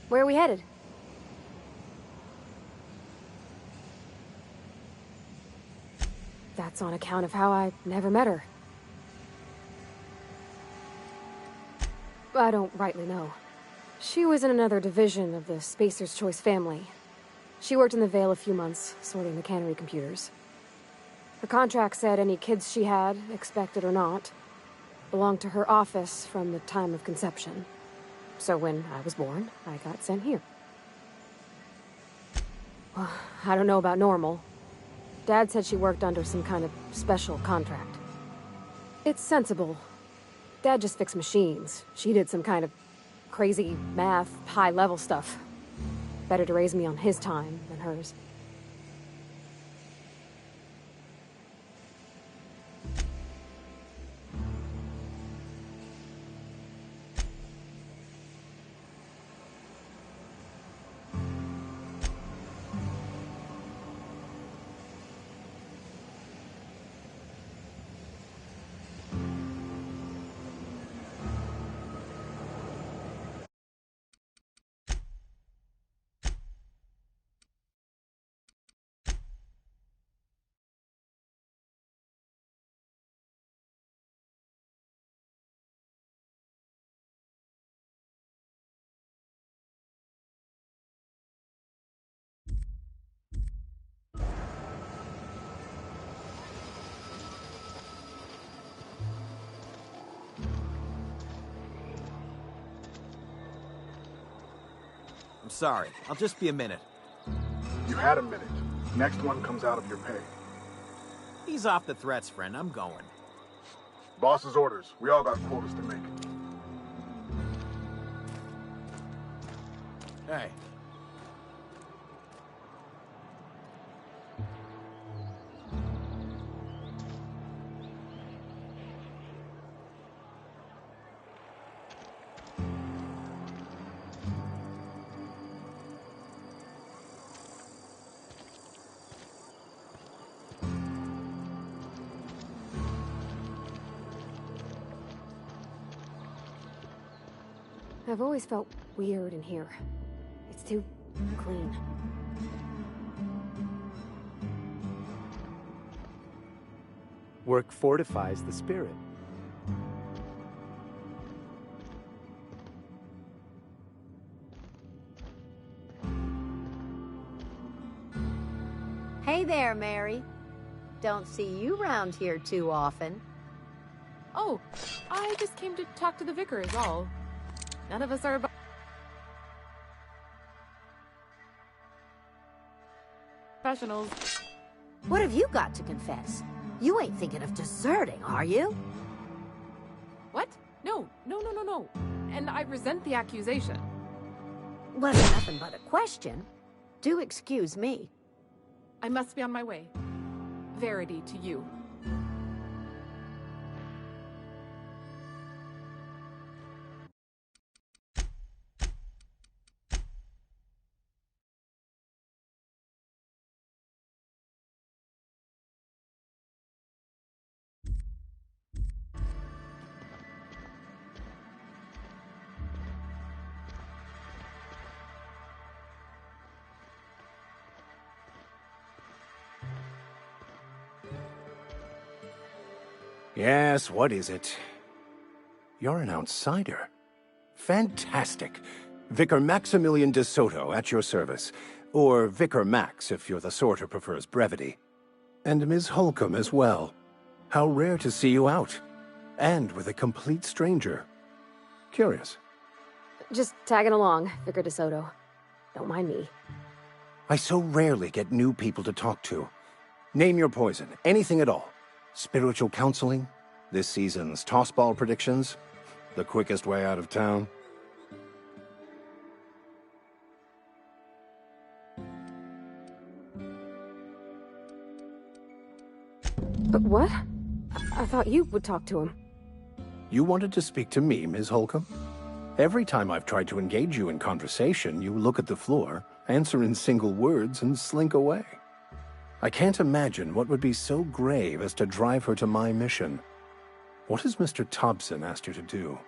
Where are we headed? That's on account of how I never met her. I don't rightly know. She was in another division of the Spacer's Choice family. She worked in the Vale a few months, sorting the cannery computers. Her contract said any kids she had, expected or not, belonged to her office from the time of conception. So when I was born, I got sent here. Well, I don't know about normal. Dad said she worked under some kind of special contract. It's sensible. Dad just fixed machines. She did some kind of crazy math, high-level stuff. Better to raise me on his time than hers. I'm sorry. I'll just be a minute. You had a minute. Next one comes out of your pay. Ease off the threats, friend. I'm going. Boss's orders. We all got quotas to make. Hey. I've always felt weird in here. It's too clean. Work fortifies the spirit. Hey there, Mary. Don't see you round here too often. Oh, I just came to talk to the vicar is all. None of us are professionals. What have you got to confess? You ain't thinking of deserting, are you? What? No. And I resent the accusation. Wasn't nothing but a question. Do excuse me. I must be on my way. Verity to you. Yes, what is it? You're an outsider. Fantastic. Vicar Maximilian de Soto at your service. Or Vicar Max if you're the sort who prefers brevity. And Ms. Holcomb as well. How rare to see you out. And with a complete stranger. Curious. Just tagging along, Vicar DeSoto. Don't mind me. I so rarely get new people to talk to. Name your poison, anything at all. Spiritual counseling? This season's tossball predictions? The quickest way out of town? But what? I thought you would talk to him. You wanted to speak to me, Ms. Holcomb? Every time I've tried to engage you in conversation, you look at the floor, answer in single words, and slink away. I can't imagine what would be so grave as to drive her to my mission. What has Mr. Thompson asked you to do?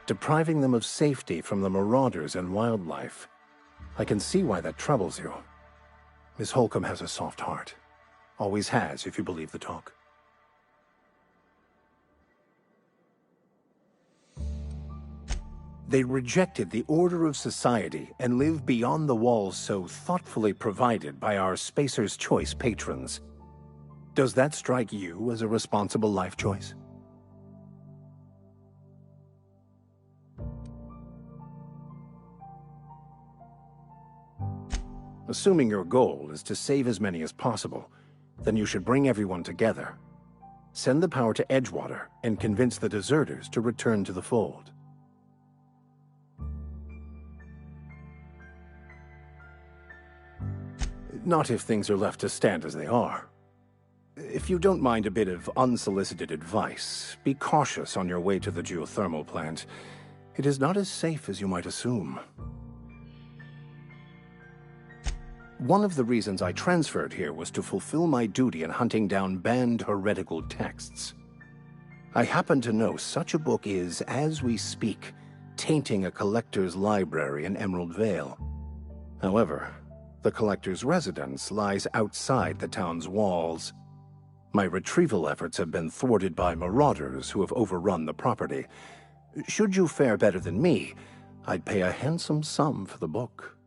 Depriving them of safety from the marauders and wildlife. I can see why that troubles you. Miss Holcomb has a soft heart. Always has, if you believe the talk. They rejected the order of society and live beyond the walls so thoughtfully provided by our Spacer's Choice patrons. Does that strike you as a responsible life choice? Assuming your goal is to save as many as possible, then you should bring everyone together. Send the power to Edgewater and convince the deserters to return to the fold. Not if things are left to stand as they are. If you don't mind a bit of unsolicited advice, be cautious on your way to the geothermal plant. It is not as safe as you might assume. One of the reasons I transferred here was to fulfill my duty in hunting down banned heretical texts. I happen to know such a book is, as we speak, tainting a collector's library in Emerald Vale. However, the collector's residence lies outside the town's walls. My retrieval efforts have been thwarted by marauders who have overrun the property. Should you fare better than me, I'd pay a handsome sum for the book.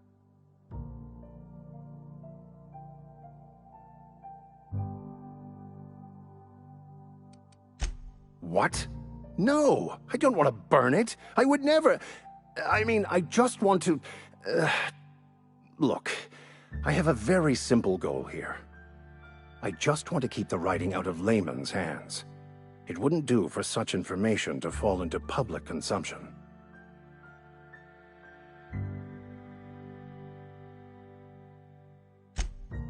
What? No! I don't want to burn it! I would never... I mean, I just want to... Look, I have a very simple goal here. I just want to keep the writing out of layman's hands. It wouldn't do for such information to fall into public consumption.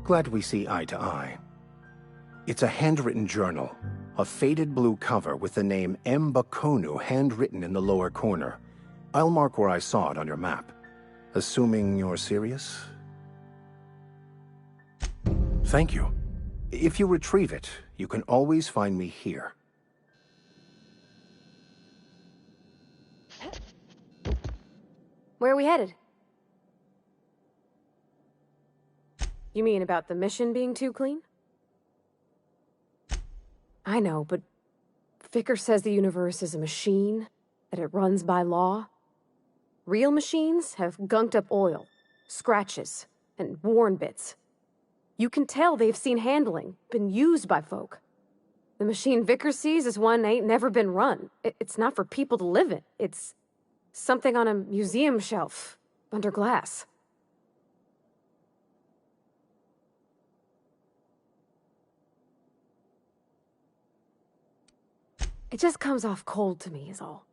Glad we see eye to eye. It's a handwritten journal, a faded blue cover with the name M. Bakonu handwritten in the lower corner. I'll mark where I saw it on your map. Assuming you're serious? Thank you. If you retrieve it, you can always find me here. Where are we headed? You mean about the mission being too clean? I know, but Vicar says the universe is a machine, that it runs by law. Real machines have gunked up oil, scratches, and worn bits. You can tell they've seen handling, been used by folk. The machine Vicar sees is one ain't never been run. It's not for people to live in. It's something on a museum shelf, under glass. It just comes off cold to me, is all.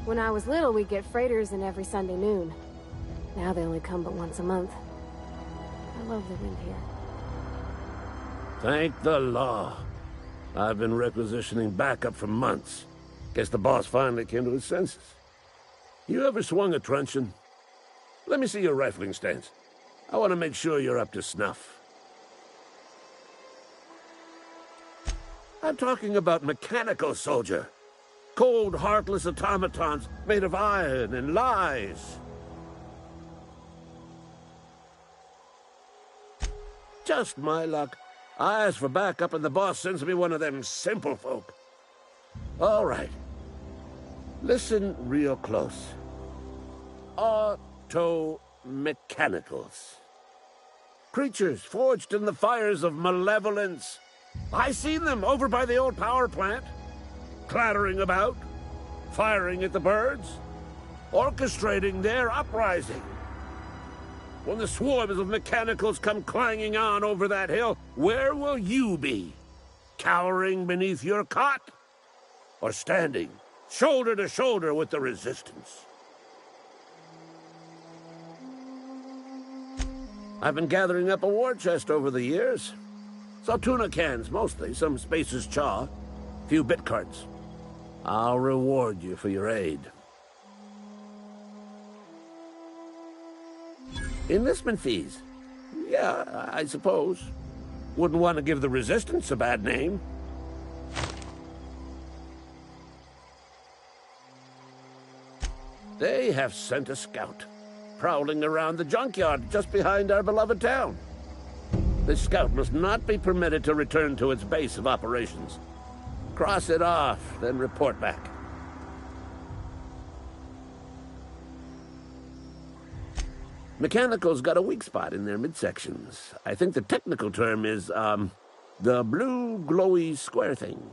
When I was little, we'd get freighters in every Sunday noon. Now they only come but once a month. I love the wind here. Thank the law. I've been requisitioning backup for months. Guess the boss finally came to his senses. You ever swung a truncheon? Let me see your rifling stance. I want to make sure you're up to snuff. I'm talking about mechanical soldier. Cold, heartless automatons made of iron and lies. Just my luck. I ask for backup and the boss sends me one of them simple folk. All right. Listen real close. Auto-mechanicals. Creatures forged in the fires of malevolence. I seen them over by the old power plant. Clattering about, firing at the birds, orchestrating their uprising. When the swarms of mechanicals come clanging on over that hill, where will you be? Cowering beneath your cot? Or standing, shoulder to shoulder with the resistance? I've been gathering up a war chest over the years. Saw tuna cans, mostly, some Spacer's chaw, a few bit cards. I'll reward you for your aid. Enlistment fees? Yeah, I suppose. Wouldn't want to give the Resistance a bad name. They have sent a scout, prowling around the junkyard just behind our beloved town. This scout must not be permitted to return to its base of operations. Cross it off, then report back. Mechanicals got a weak spot in their midsections. I think the technical term is, the blue glowy square thing.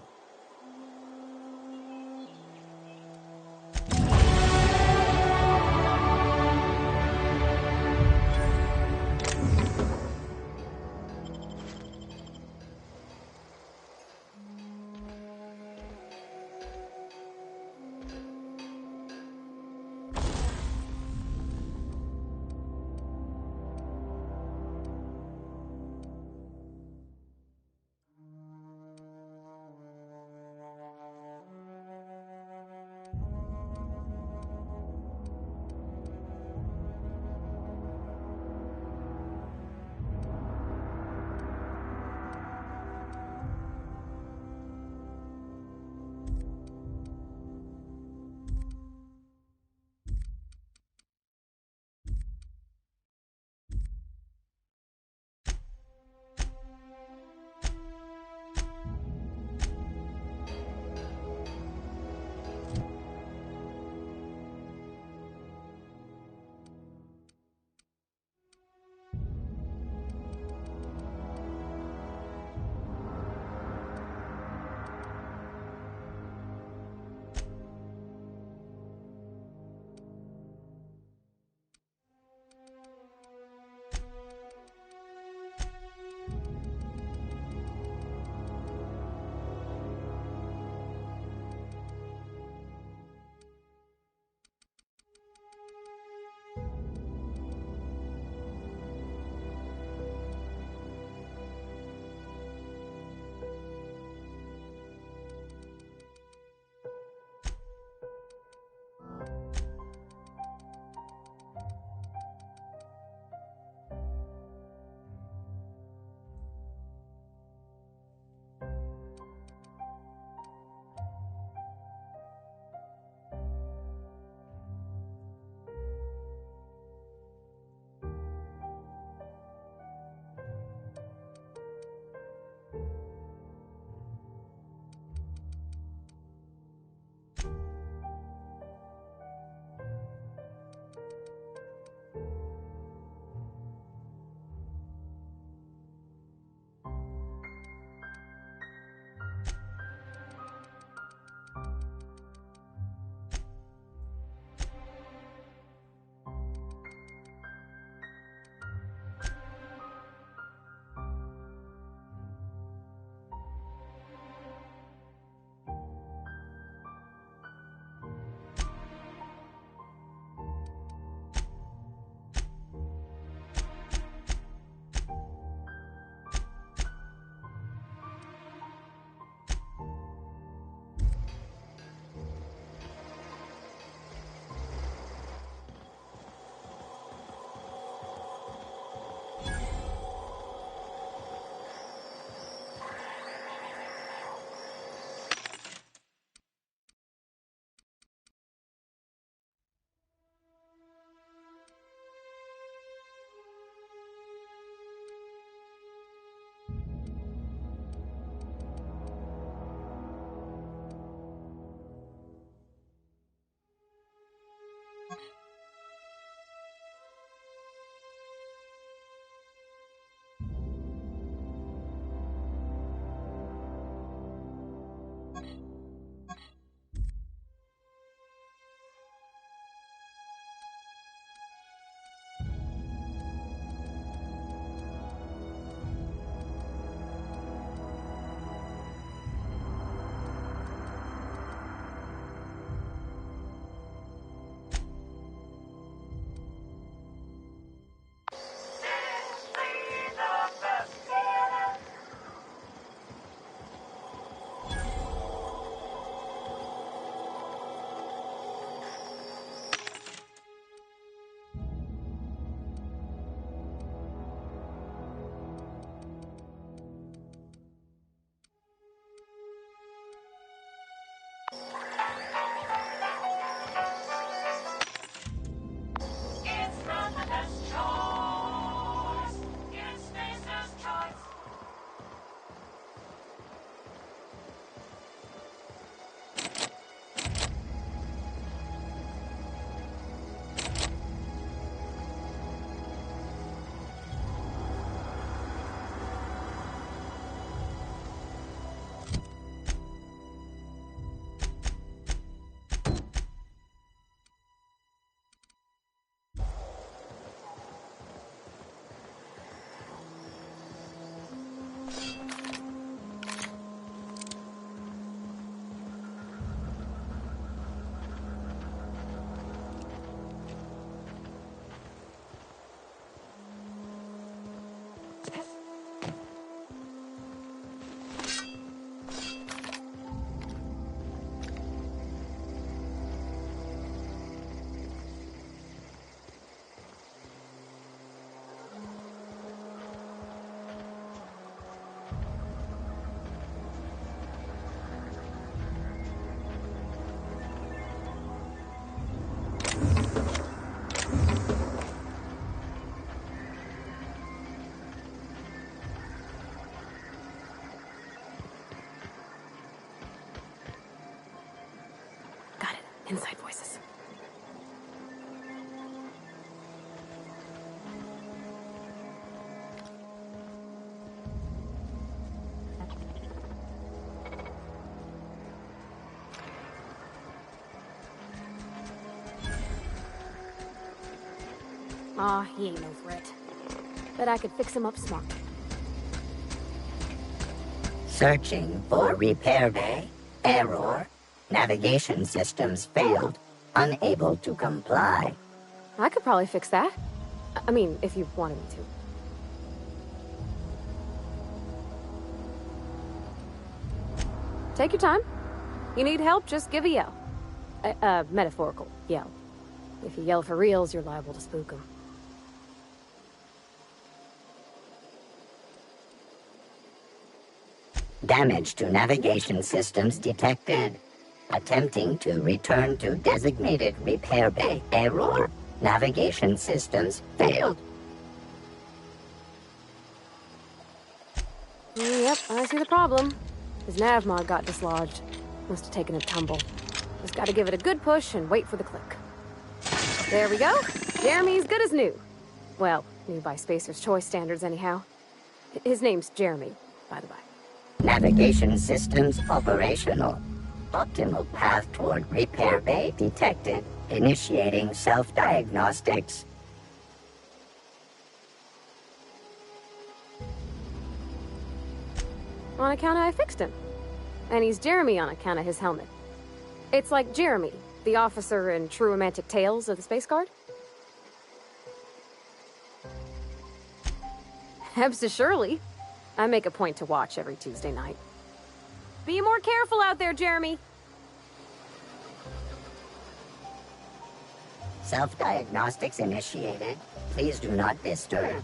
Aw, he ain't no threat. Bet I could fix him up smart. Searching for repair bay. Error. Navigation systems failed. Unable to comply. I could probably fix that. I mean, if you wanted me to. Take your time. You need help, just give a yell. A metaphorical yell. If you yell for reals, you're liable to spook them. Damage to navigation systems detected. Attempting to return to designated repair bay. Error. Navigation systems failed. Yep, I see the problem. His nav mod got dislodged. Must have taken a tumble. Just gotta give it a good push and wait for the click. There we go. Jeremy's good as new. Well, new by Spacer's Choice standards anyhow. His name's Jeremy, by the by. Navigation systems operational. Optimal path toward repair bay detected. Initiating self-diagnostics. On account of I fixed him. And he's Jeremy on account of his helmet. It's like Jeremy, the officer in True Romantic Tales of the Space Guard. Hebs Shirley. I make a point to watch every Tuesday night. Be more careful out there, Jeremy. Self-diagnostics initiated. Please do not disturb.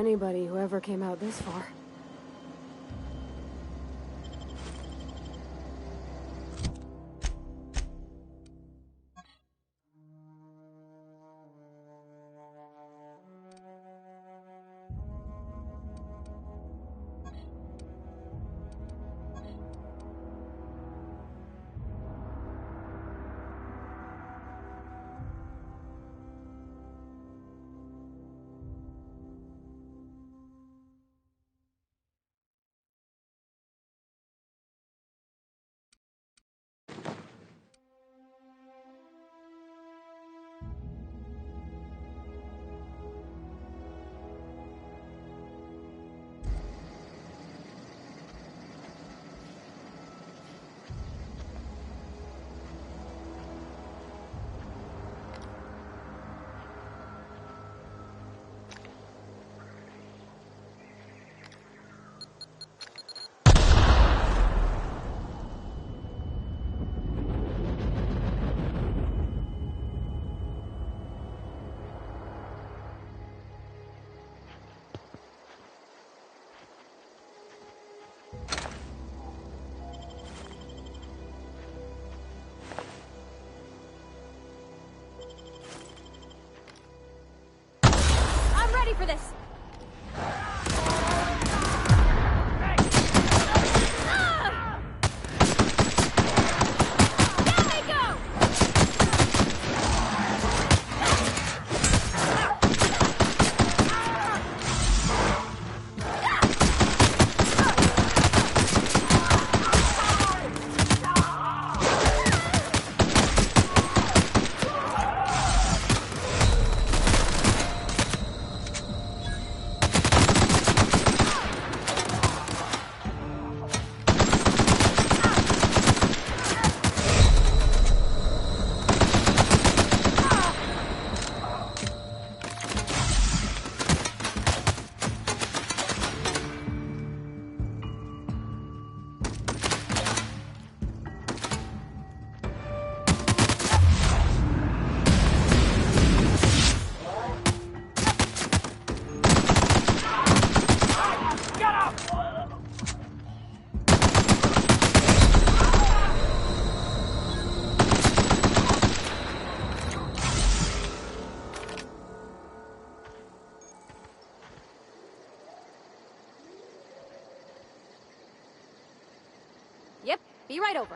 anybody who ever came out this far. I'm ready for this! Yep, be right over.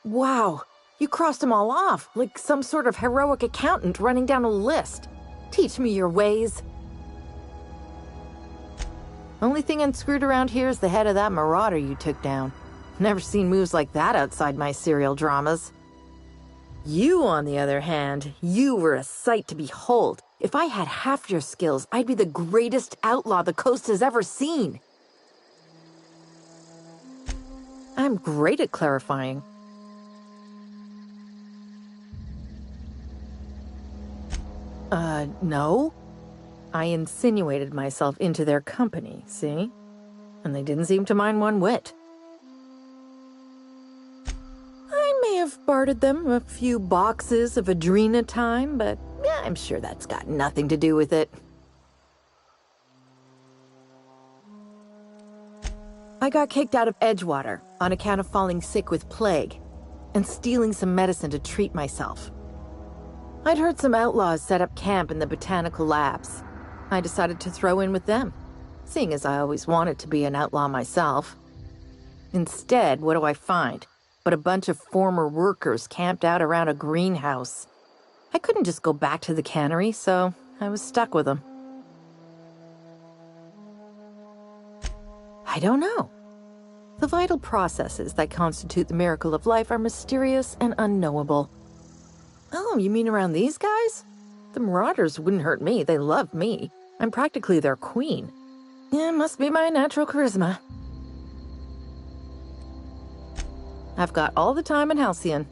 Wow, you crossed them all off, like some sort of heroic accountant running down a list. Teach me your ways. Only thing unscrewed around here is the head of that marauder you took down. Never seen moves like that outside my serial dramas. You, on the other hand, you were a sight to behold. If I had half your skills, I'd be the greatest outlaw the coast has ever seen. I'm great at clarifying. No. I insinuated myself into their company, see? And they didn't seem to mind one whit. I may have bartered them a few boxes of Adrena time, but yeah, I'm sure that's got nothing to do with it. I got kicked out of Edgewater on account of falling sick with plague and stealing some medicine to treat myself. I'd heard some outlaws set up camp in the botanical labs. I decided to throw in with them, seeing as I always wanted to be an outlaw myself. Instead, what do I find but a bunch of former workers camped out around a greenhouse? I couldn't just go back to the cannery, so I was stuck with them. I don't know. The vital processes that constitute the miracle of life are mysterious and unknowable. Oh, you mean around these guys? The Marauders wouldn't hurt me. They love me. I'm practically their queen. Yeah, must be my natural charisma. I've got all the time in Halcyon.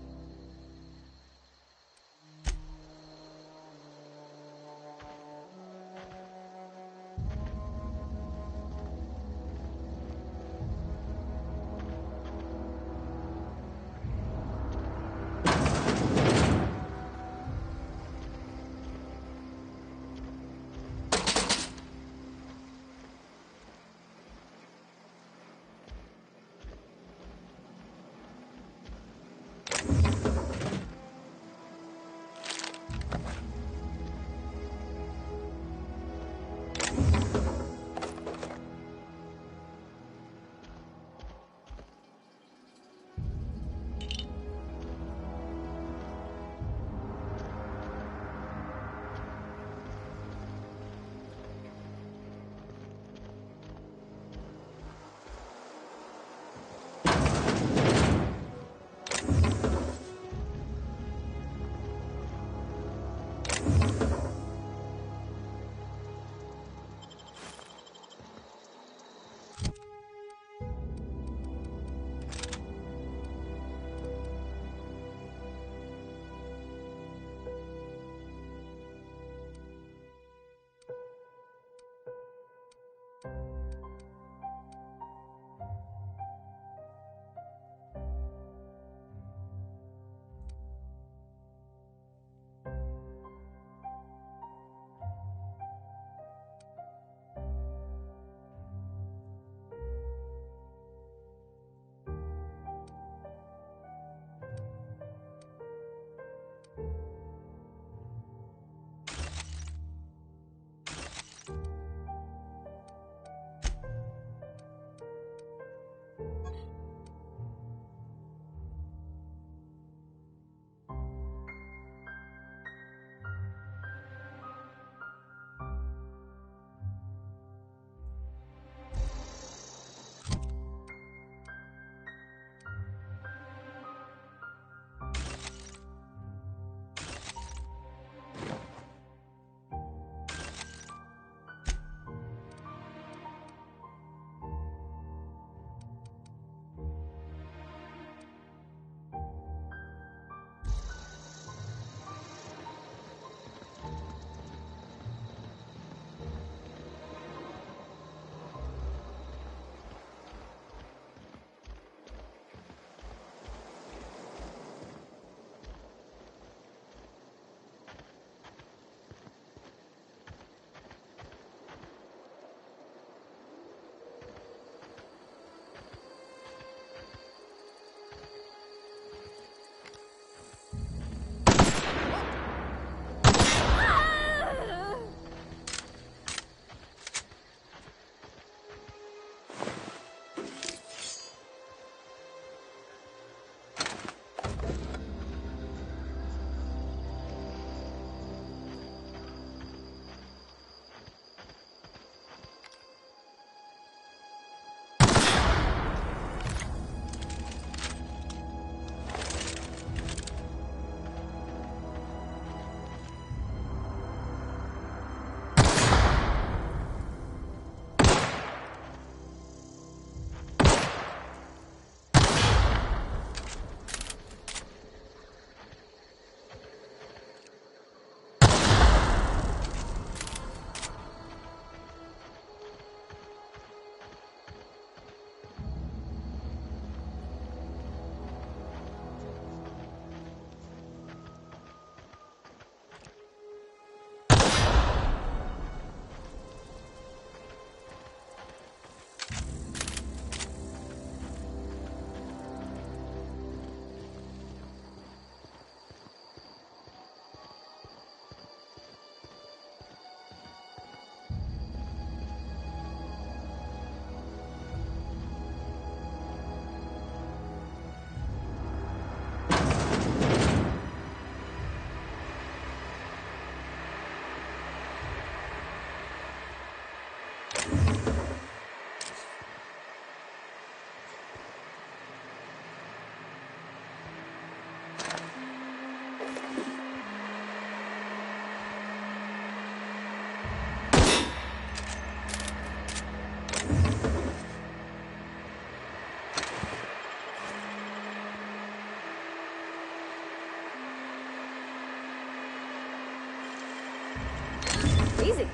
Easy.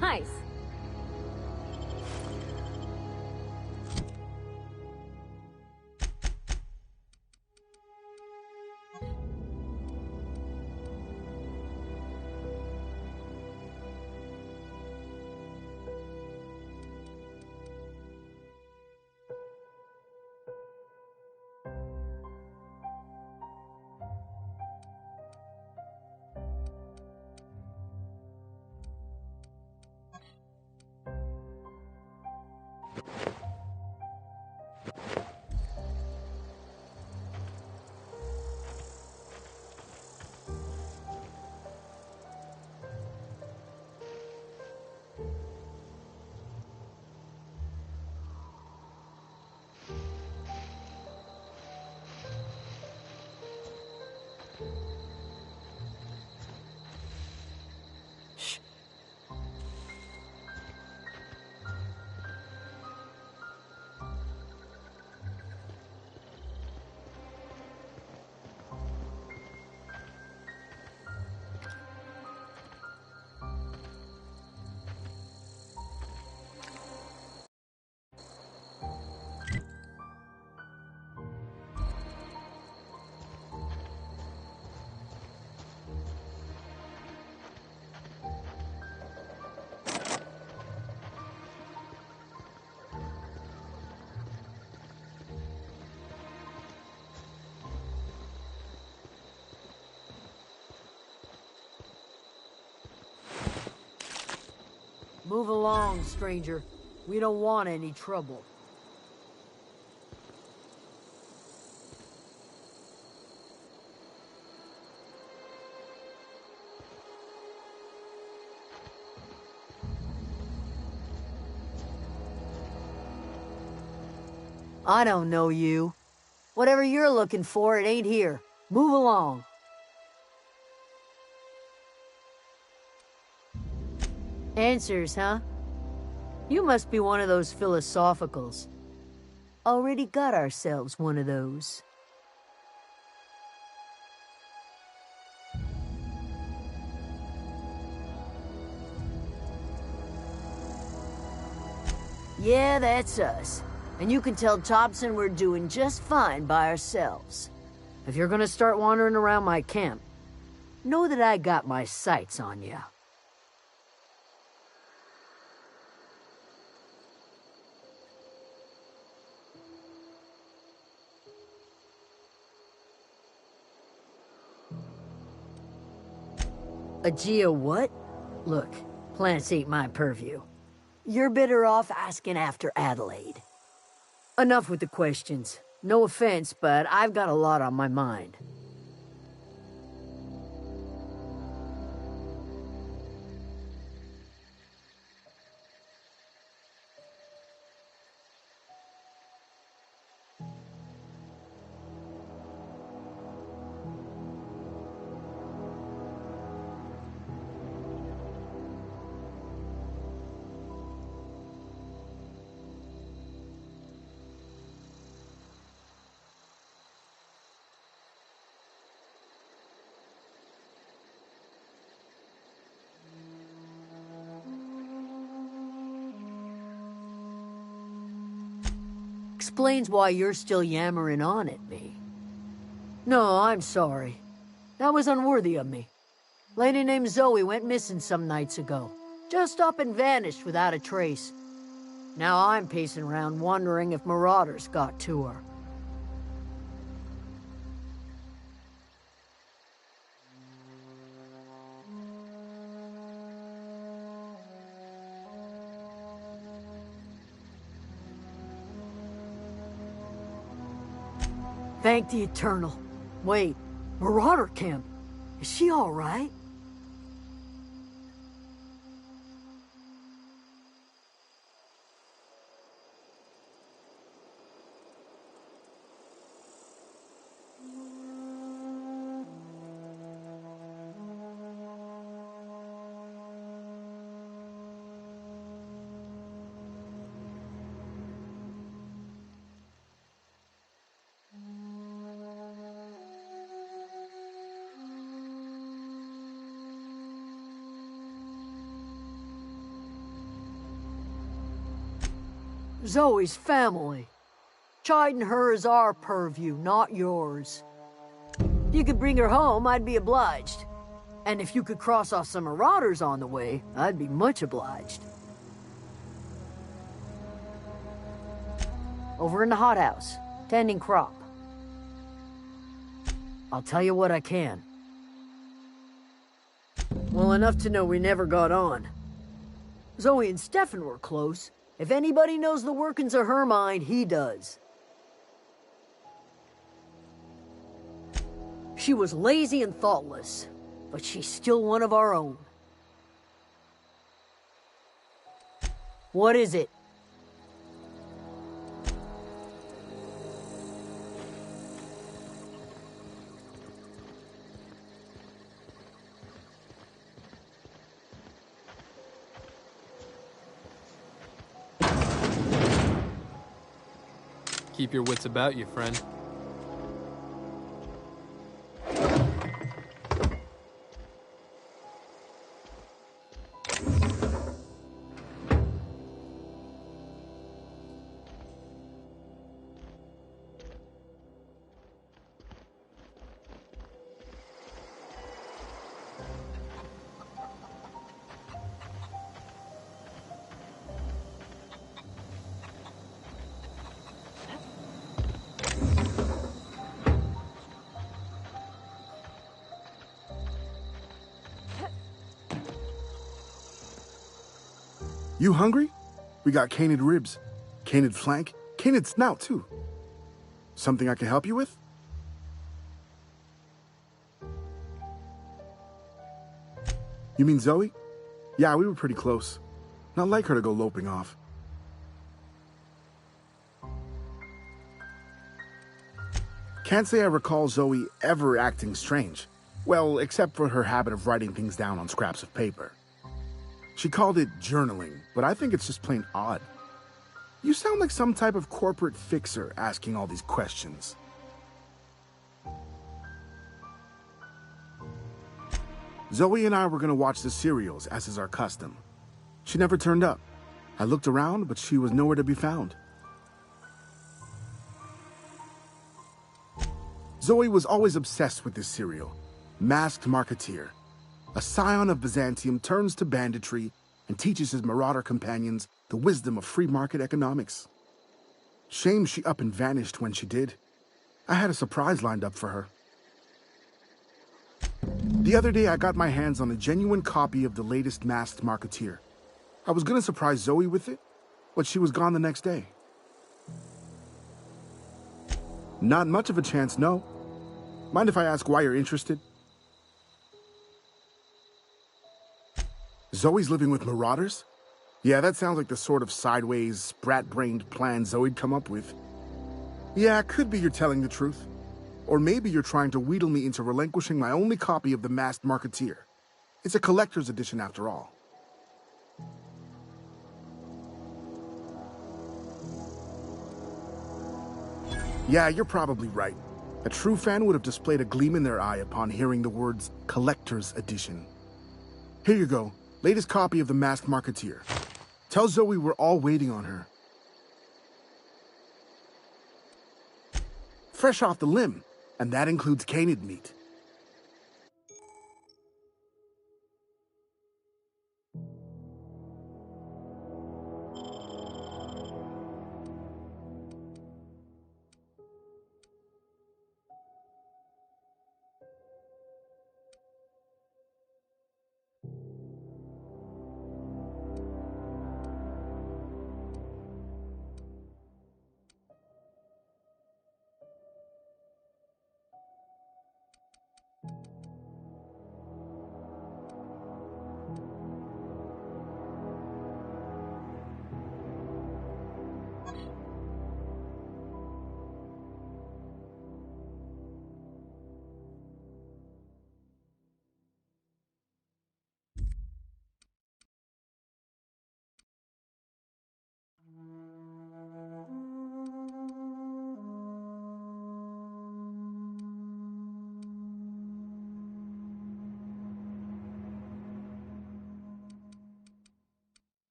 Nice. Move along, stranger. We don't want any trouble. I don't know you. Whatever you're looking for, it ain't here. Move along. Answers, huh? You must be one of those philosophicals. Already got ourselves one of those. Yeah, that's us. And you can tell Thompson we're doing just fine by ourselves. If you're gonna start wandering around my camp, know that I got my sights on you. A Gia what? Look, Plants ain't my purview. You're better off asking after Adelaide. Enough with the questions. No offense, but I've got a lot on my mind. Explains why you're still yammering on at me. No, I'm sorry. That was unworthy of me. Lady named Zoe went missing some nights ago. Just up and vanished without a trace. Now I'm pacing around wondering if marauders got to her. Thank the Eternal. Wait, Marauder Camp. Is she all right? Zoe's family. Chiding her is our purview, not yours. If you could bring her home, I'd be obliged. And if you could cross off some marauders on the way, I'd be much obliged. Over in the hothouse, tending crop. I'll tell you what I can. Well, enough to know we never got on. Zoe and Stefan were close. If anybody knows the workings of her mind, he does. She was lazy and thoughtless, but she's still one of our own. What is it? Keep your wits about you, friend. You hungry? We got canid ribs, canid flank, canid snout too. Something I can help you with? You mean Zoe? Yeah, we were pretty close. Not like her to go loping off. Can't say I recall Zoe ever acting strange. Well, except for her habit of writing things down on scraps of paper. She called it journaling, but I think it's just plain odd. You sound like some type of corporate fixer asking all these questions. Zoe and I were gonna watch the serials, as is our custom. She never turned up. I looked around, but she was nowhere to be found. Zoe was always obsessed with this serial, Masked Marketeer. A scion of Byzantium turns to banditry and teaches his marauder companions the wisdom of free market economics. Shame she up and vanished when she did. I had a surprise lined up for her. The other day, I got my hands on a genuine copy of the latest Masked Marketeer. I was gonna surprise Zoe with it, but she was gone the next day. Not much of a chance, no. Mind if I ask why you're interested? Zoe's living with marauders? Yeah, that sounds like the sort of sideways, sprat-brained plan Zoe'd come up with. Yeah, it could be you're telling the truth. Or maybe you're trying to wheedle me into relinquishing my only copy of the Masked Marketeer. It's a collector's edition after all. Yeah, you're probably right. A true fan would have displayed a gleam in their eye upon hearing the words collector's edition. Here you go, latest copy of the Masked Marketeer. Tell Zoe we're all waiting on her. Fresh off the limb, and that includes canid meat.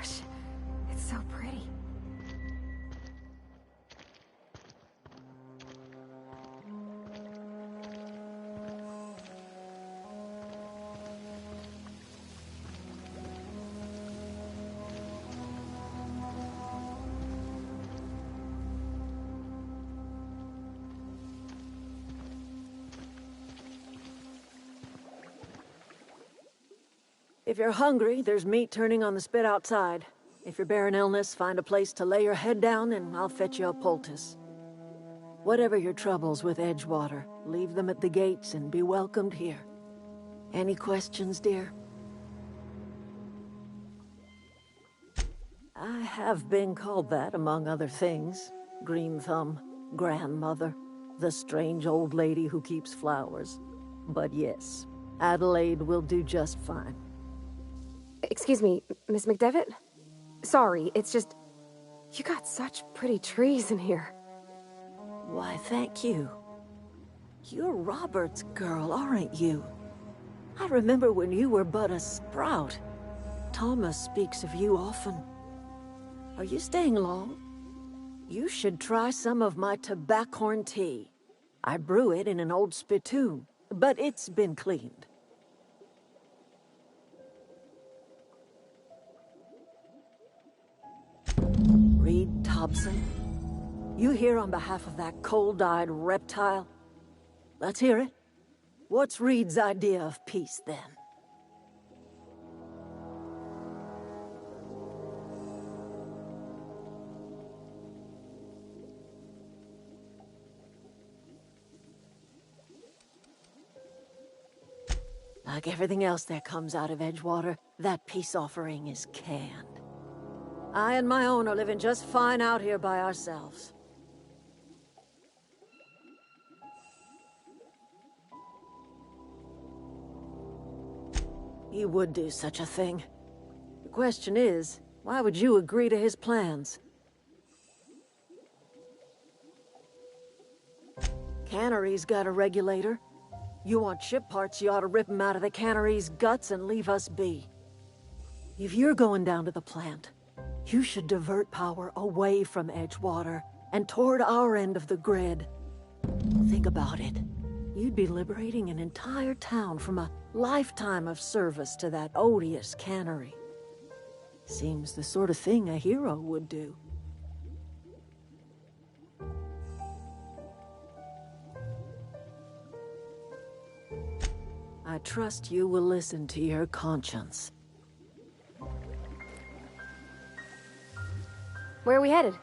gosh, it's so pretty. If you're hungry, there's meat turning on the spit outside. If you're bearing illness, find a place to lay your head down and I'll fetch you a poultice. Whatever your troubles with Edgewater, leave them at the gates and be welcomed here. Any questions, dear? I have been called that, among other things. Green Thumb, grandmother, the strange old lady who keeps flowers. But yes, Adelaide will do just fine. Excuse me, Miss McDevitt? Sorry, it's just... You got such pretty trees in here. Why, thank you. You're Robert's girl, aren't you? I remember when you were but a sprout. Thomas speaks of you often. Are you staying long? You should try some of my tobaccorn tea. I brew it in an old spittoon, but it's been cleaned. Reed Thompson? You here on behalf of that cold-eyed reptile? Let's hear it. What's Reed's idea of peace, then? Like everything else that comes out of Edgewater, that peace offering is canned. I and my own are living just fine out here by ourselves. He would do such a thing. The question is, why would you agree to his plans? Cannery's got a regulator. You want ship parts, you ought to rip them out of the cannery's guts and leave us be. If you're going down to the plant, you should divert power away from Edgewater and toward our end of the grid. Think about it. You'd be liberating an entire town from a lifetime of service to that odious cannery. Seems the sort of thing a hero would do. I trust you will listen to your conscience. Where are we headed?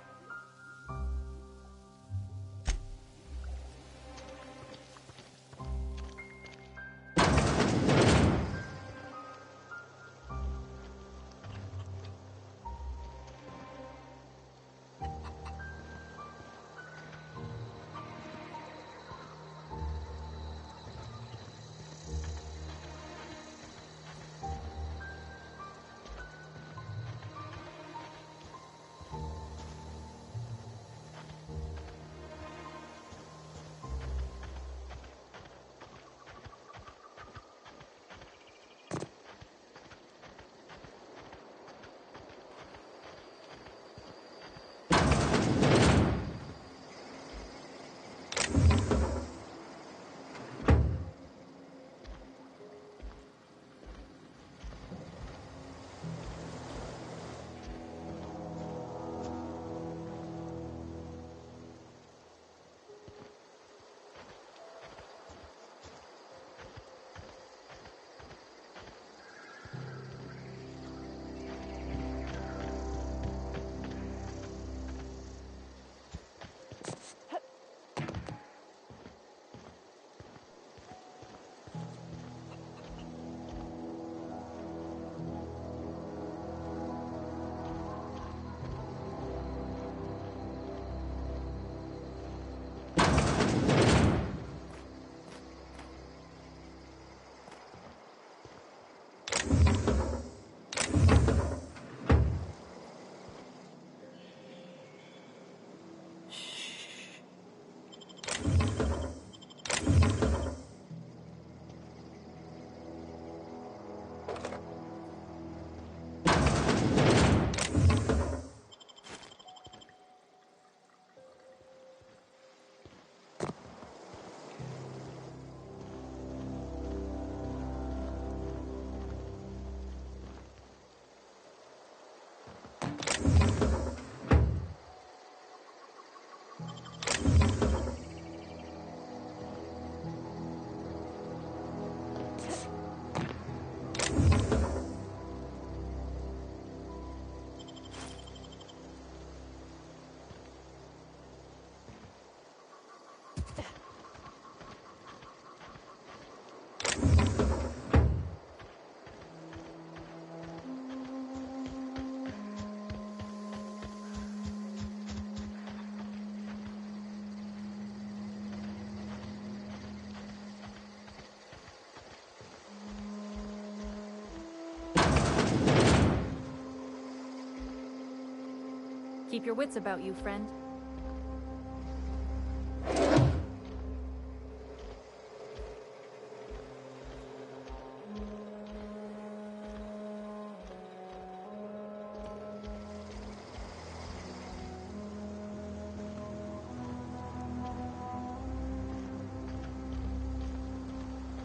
Keep your wits about you, friend.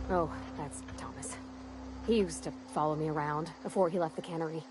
Oh, that's Thomas. He used to follow me around before he left the cannery.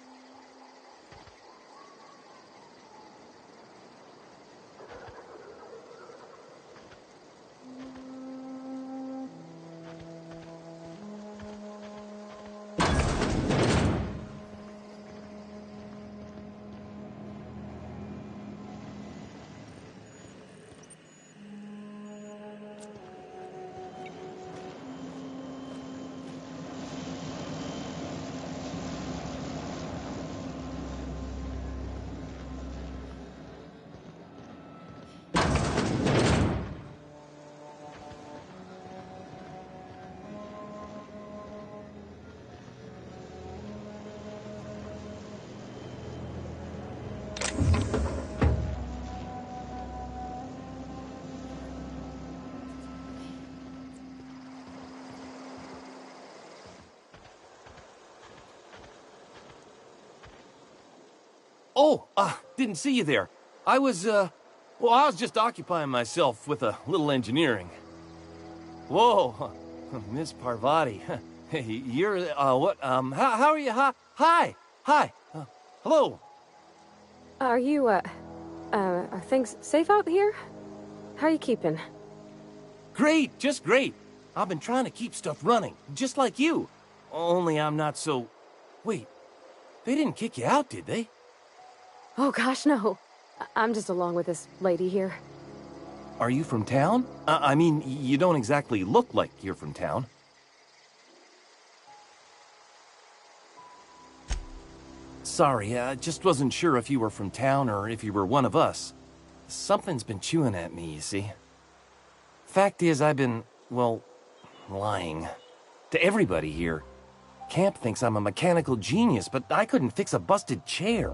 Oh, didn't see you there. I was just occupying myself with a little engineering. Whoa, Miss Parvati. Hey, you're, what, how are you? Hi, hello. Are you, are things safe out here? How are you keeping? Great, just great. I've been trying to keep stuff running, just like you. Only I'm not so... Wait, they didn't kick you out, did they? Oh gosh, no. I'm just along with this lady here. Are you from town? I mean, you don't exactly look like you're from town. Sorry, I just wasn't sure if you were from town or if you were one of us. Something's been chewing at me, you see. Fact is, I've been, well, lying. To everybody here. Camp thinks I'm a mechanical genius, but I couldn't fix a busted chair.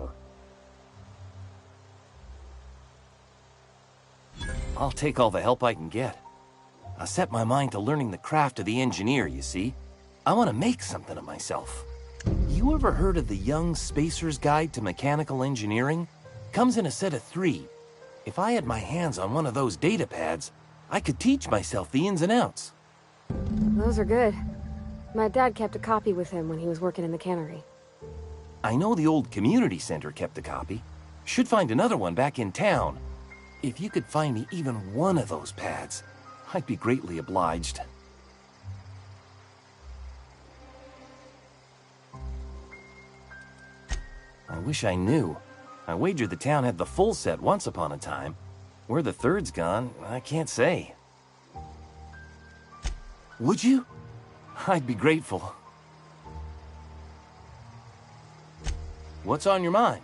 I'll take all the help I can get. I set my mind to learning the craft of the engineer, you see. I want to make something of myself. You ever heard of the Young Spacer's Guide to Mechanical Engineering? Comes in a set of 3. If I had my hands on one of those data pads, I could teach myself the ins and outs. Those are good. My dad kept a copy with him when he was working in the cannery. I know the old community center kept a copy. Should find another one back in town. If you could find me even one of those pads, I'd be greatly obliged. I wish I knew. I wager the town had the full set once upon a time. Where the third's gone, I can't say. Would you? I'd be grateful. What's on your mind?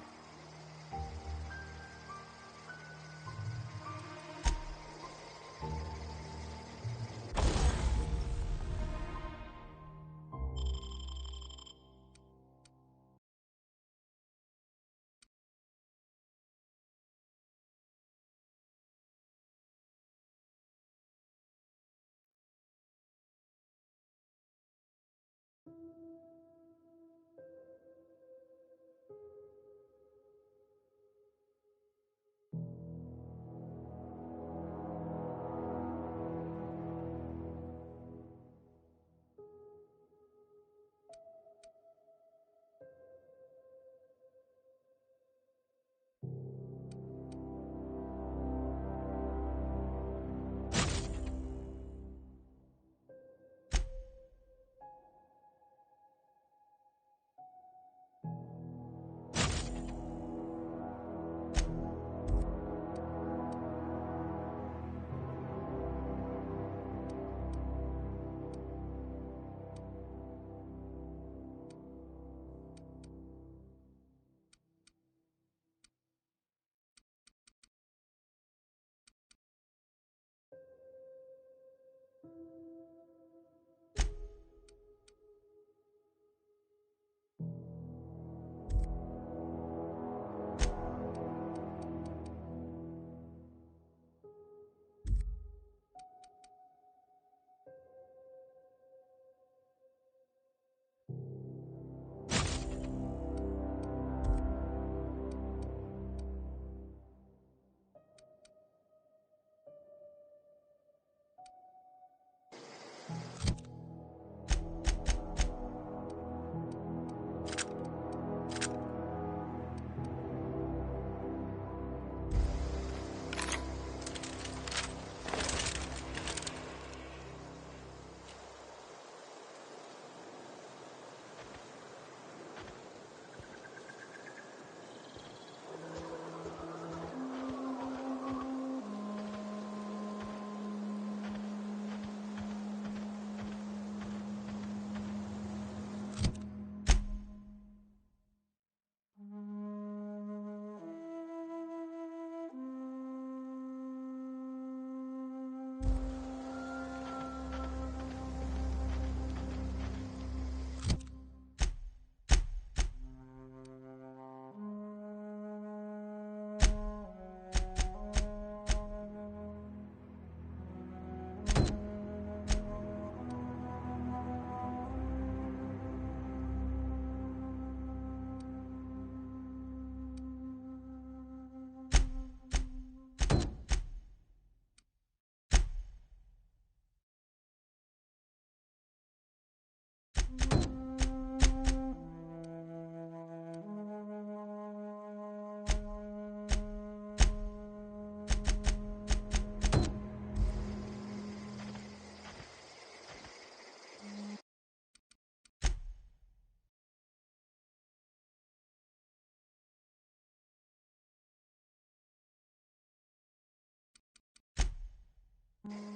you.